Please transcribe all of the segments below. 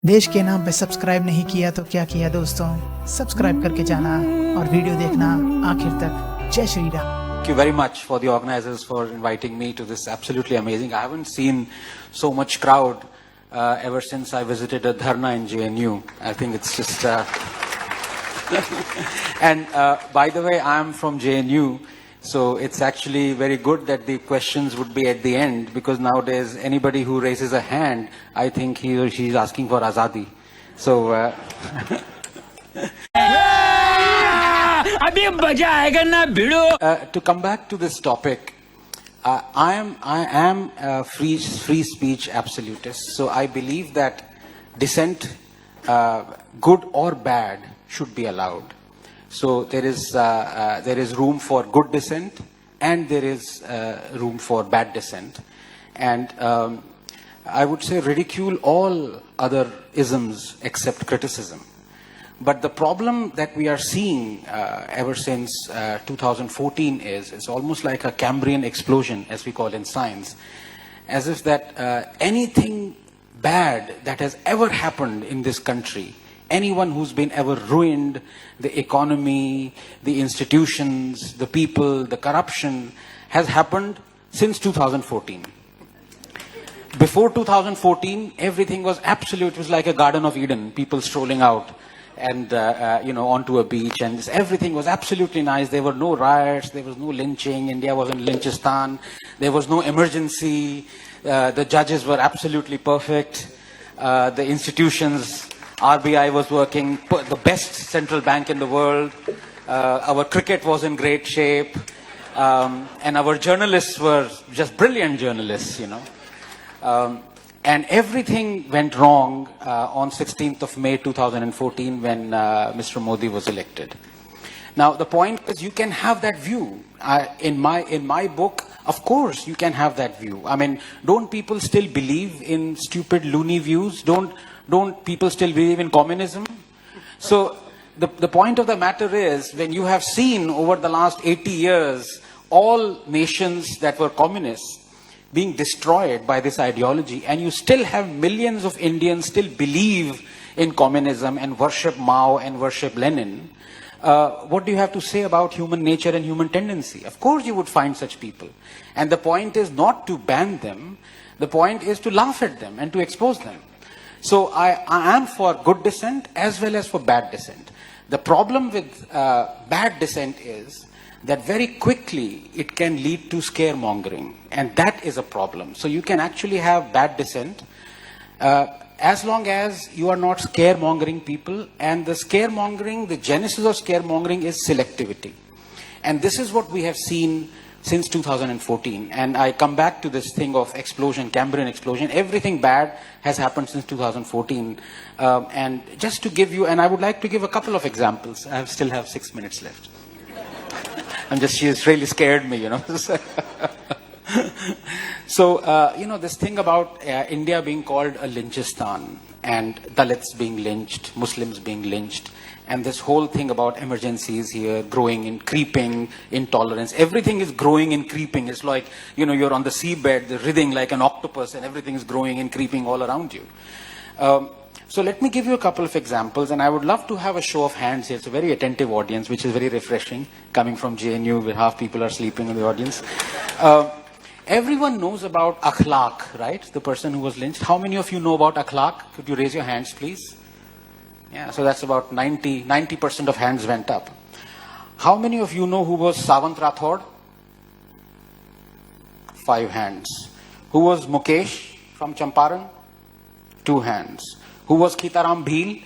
देश के नाम पे सब्सक्राइब नहीं किया तो क्या किया दोस्तों, सब्सक्राइब करके जाना और वीडियो देखना आखिर तक। जय Shri Ram. Thank you very much for the organizers for inviting me to this absolutely amazing. I haven't seen so much crowd ever since I visited a dharna in JNU. I think it's just... And by the way, I am from JNU, so it's actually very good that the questions would be at the end, because nowadays anybody who raises a hand, I think he or she is asking for azadi. So... to come back to this topic, I am a free speech absolutist. So I believe that dissent, good or bad, should be allowed. So there is room for good dissent, and there is room for bad dissent. And I would say ridicule all other isms except criticism. But the problem that we are seeing ever since 2014 is it's almost like a Cambrian explosion, as we call in science, as if that anything bad that has ever happened in this country, anyone who's been ever ruined, the economy, the institutions, the people, the corruption, has happened since 2014. Before 2014, everything was absolute. It was like a Garden of Eden, people strolling out and onto a beach, and everything was absolutely nice. There were no riots, there was no lynching, India wasn't Lynchistan, there was no emergency, the judges were absolutely perfect, the institutions, RBI was working, the best central bank in the world, our cricket was in great shape, and our journalists were just brilliant journalists, and everything went wrong on 16th of May 2014 when Mr. Modi was elected. Now, the point is, you can have that view. In my book, of course, you can have that view. I mean, don't people still believe in stupid, loony views? Don't people still believe in communism? So, the point of the matter is, when you have seen over the last 80 years, all nations that were communists being destroyed by this ideology, and you still have millions of Indians still believe in communism and worship Mao and worship Lenin, what do you have to say about human nature and human tendency? Of course you would find such people. And the point is not to ban them, the point is to laugh at them and to expose them. So I am for good dissent as well as for bad dissent. The problem with bad dissent is that very quickly it can lead to scaremongering, and that is a problem. So you can actually have bad dissent as long as you are not scaremongering people, and the scaremongering, the genesis of scaremongering is selectivity. And this is what we have seen since 2014. And I come back to this thing of explosion, Cambrian explosion. Everything bad has happened since 2014. And just to give you, and I would like to give a couple of examples. I still have 6 minutes left. She's really scared me, So, this thing about India being called a Lynchistan, and Dalits being lynched, Muslims being lynched, and this whole thing about emergencies here, growing and creeping, intolerance, everything is growing and creeping. It's like, you're on the seabed, writhing like an octopus, and everything is growing and creeping all around you. So let me give you a couple of examples, and I would love to have a show of hands here. It's a very attentive audience, which is very refreshing, coming from JNU, where half people are sleeping in the audience. Everyone knows about akhlaq, right? The person who was lynched. How many of you know about akhlaq? Could you raise your hands, please? Yeah, so that's about 90% of hands went up. How many of you know who was Savant Rathod? 5 hands. Who was Mukesh from Champaran? 2 hands. Who was Khitaram Bhil?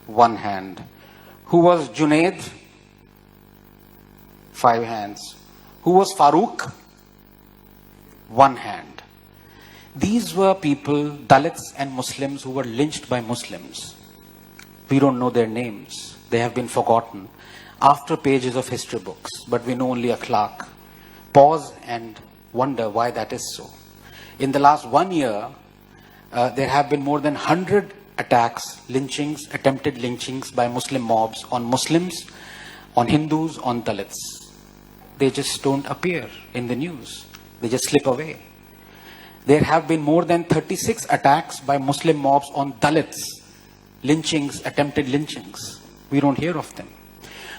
1 hand. Who was Junaid? 5 hands. Who was Farooq? 1 hand. These were people, Dalits and Muslims, who were lynched by Muslims. We don't know their names. They have been forgotten after pages of history books, but we know only akhlaq. Pause and wonder why that is so. In the last 1 year, there have been more than 100 attacks, lynchings, attempted lynchings by Muslim mobs on Muslims, on Hindus, on Dalits. They just don't appear in the news. They just slip away. There have been more than 36 attacks by Muslim mobs on Dalits, lynchings, attempted lynchings. We don't hear of them.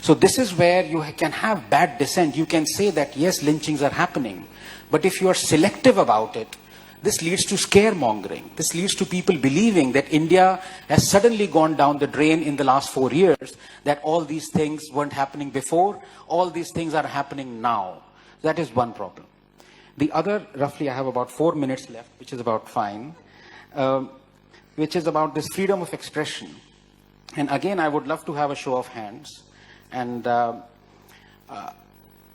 So this is where you can have bad dissent. You can say that yes, lynchings are happening, but if you are selective about it, this leads to scaremongering. This leads to people believing that India has suddenly gone down the drain in the last 4 years, that all these things weren't happening before, all these things are happening now. That is one problem. The other, roughly I have about 4 minutes left, which is about fine, which is about this freedom of expression. And again, I would love to have a show of hands. And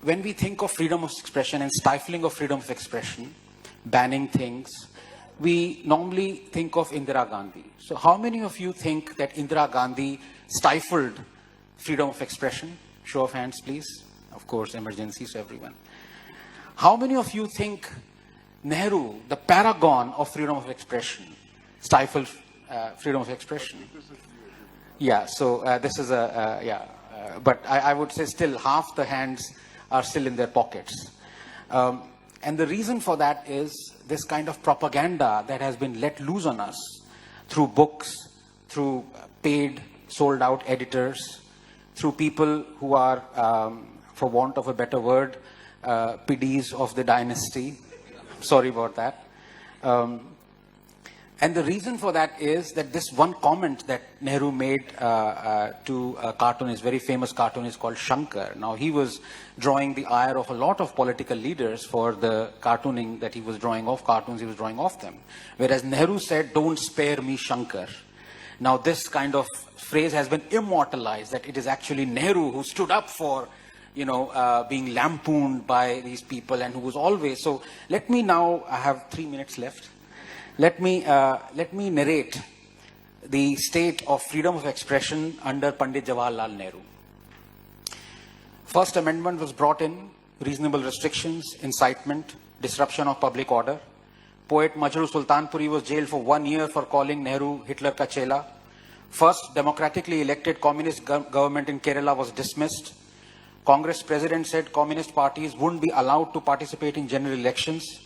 when we think of freedom of expression and stifling of freedom of expression, banning things, we normally think of Indira Gandhi. So how many of you think that Indira Gandhi stifled freedom of expression? Show of hands, please. Of course, emergency, so everyone. How many of you think Nehru, the paragon of freedom of expression, stifled freedom of expression? Yeah, so this is but I would say still half the hands are still in their pockets. And the reason for that is this kind of propaganda that has been let loose on us through books, through paid, sold out editors, through people who are, for want of a better word, PDs of the dynasty. Sorry about that. And the reason for that is that this one comment that Nehru made to a cartoonist, very famous cartoonist called Shankar. Now, he was drawing the ire of a lot of political leaders for the cartooning that he was drawing of, cartoons he was drawing of them. Whereas Nehru said, "Don't spare me, Shankar." Now, this kind of phrase has been immortalized, that it is actually Nehru who stood up for, being lampooned by these people, and who was always... So let me now, I have 3 minutes left. Let me narrate the state of freedom of expression under Pandit Jawaharlal Nehru. First Amendment was brought in, reasonable restrictions, incitement, disruption of public order. Poet Majru Sultanpuri was jailed for 1 year for calling Nehru Hitler ka chela. First democratically elected communist government in Kerala was dismissed. Congress president said communist parties wouldn't be allowed to participate in general elections.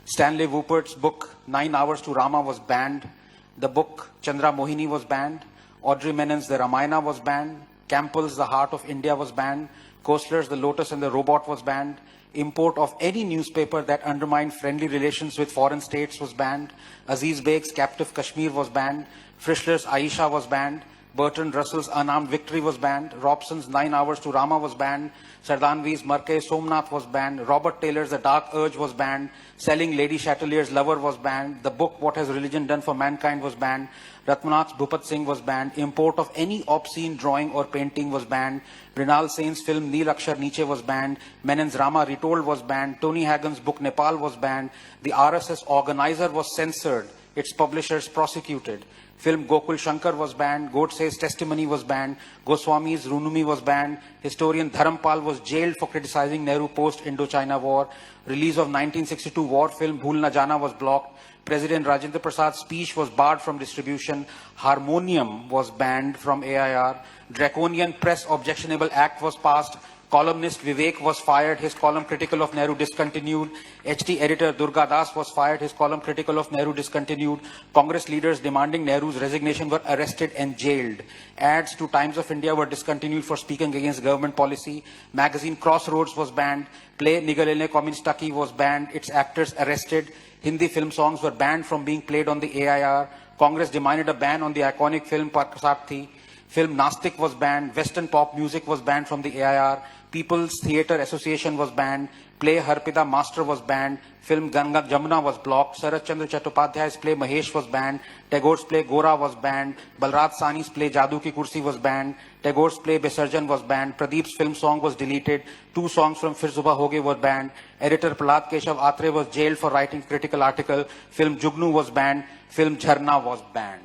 Stanley Wupert's book, 9 Hours to Rama, was banned. The book, Chandra Mohini, was banned. Audrey Menon's The Ramayana was banned. Campbell's The Heart of India was banned. Koestler's The Lotus and the Robot was banned. Import of any newspaper that undermined friendly relations with foreign states was banned. Aziz Beg's Captive Kashmir was banned. Frischler's Aisha was banned. Bertrand Russell's Unarmed Victory was banned. Robson's 9 Hours to Rama was banned. Sardanvi's Marke Somnath was banned. Robert Taylor's The Dark Urge was banned. Selling Lady Chatelier's Lover was banned. The book What Has Religion Done for Mankind was banned. Ratmanath's Bhupat Singh was banned. Import of any obscene drawing or painting was banned. Mrinal Sen's film Neel Akshar Niche was banned. Menon's Rama Retold was banned. Tony Hagen's book Nepal was banned. The RSS organizer was censored. Its publishers prosecuted. Film Gokul Shankar was banned. Godse's Testimony was banned. Goswami's Runumi was banned. Historian Dharampal was jailed for criticizing Nehru post-Indochina war. Release of 1962 war film Bhool Na Jana was blocked. President Rajendra Prasad's speech was barred from distribution. Harmonium was banned from AIR. Draconian Press Objectionable Act was passed. Columnist Vivek was fired. His column critical of Nehru discontinued. HT editor Durga Das was fired. His column critical of Nehru discontinued. Congress leaders demanding Nehru's resignation were arrested and jailed. Ads to Times of India were discontinued for speaking against government policy. Magazine Crossroads was banned. Play Nigalene Communistaki was banned. Its actors arrested. Hindi film songs were banned from being played on the AIR. Congress demanded a ban on the iconic film Parkasathi. Film Nastik was banned. Western pop music was banned from the AIR. People's Theatre Association was banned. Play Harpida Master was banned. Film Ganga Jamuna was blocked. Sarat Chandra Chattopadhyay's play Mahesh was banned. Tagore's play Gora was banned. Balraj Sani's play Jadoo Ki Kursi was banned. Tagore's play Besarjan was banned. Pradeep's film song was deleted. 2 songs from Fir Subah Hoge were banned. Editor Prahlad Keshav Atre was jailed for writing critical article. Film Jugnu was banned. Film Jharna was banned.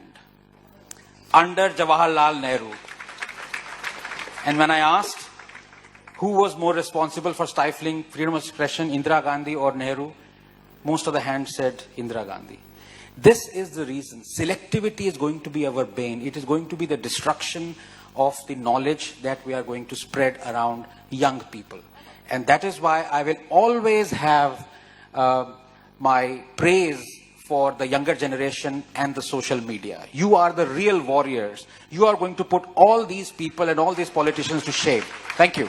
Under Jawaharlal Nehru. And when I asked who was more responsible for stifling freedom of expression, Indira Gandhi or Nehru, most of the hands said Indira Gandhi. This is the reason. Selectivity is going to be our bane. It is going to be the destruction of the knowledge that we are going to spread around young people. And that is why I will always have my praise for the younger generation and the social media. You are the real warriors. You are going to put all these people and all these politicians to shame. Thank you.